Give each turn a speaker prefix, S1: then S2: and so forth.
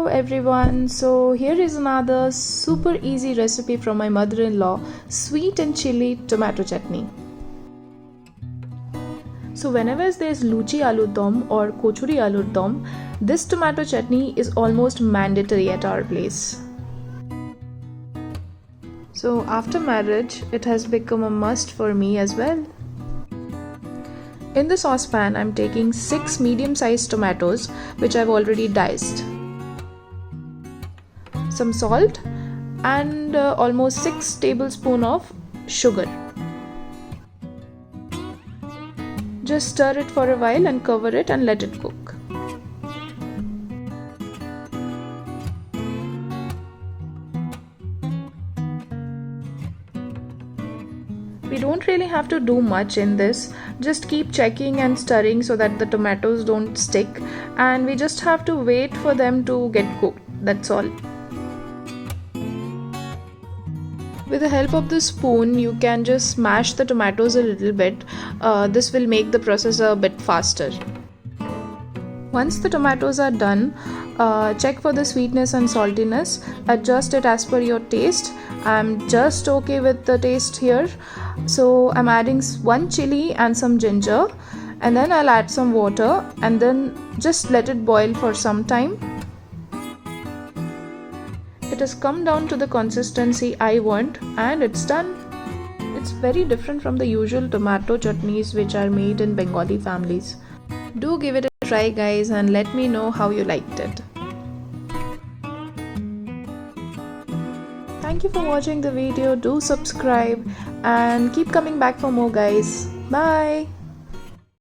S1: Hello everyone, so here is another super easy recipe from my mother-in-law, sweet and chili tomato chutney. So whenever there's luchi alur dom or kochuri alur dom, this tomato chutney is almost mandatory at our place. So after marriage, it has become a must for me as well. In the saucepan, I'm taking 6 medium-sized tomatoes which I've already diced, some salt and almost 6 tablespoons of sugar. Just stir it for a while and cover it and let it cook. We don't really have to do much in this, just keep checking and stirring so that the tomatoes don't stick, and we just have to wait for them to get cooked, that's all. With the help of the spoon, you can just smash the tomatoes a little bit. This will make the process a bit faster. Once the tomatoes are done, check for the sweetness and saltiness, adjust it as per your taste. I'm just okay with the taste here, so I'm adding 1 chili and some ginger, and then I'll add some water and then just let it boil for some time. It has come down to the consistency I want and it's done. It's very different from the usual tomato chutneys which are made in Bengali families. Do give it a try guys and let me know how you liked it. Thank you for watching the video. Do subscribe and keep coming back for more guys. Bye.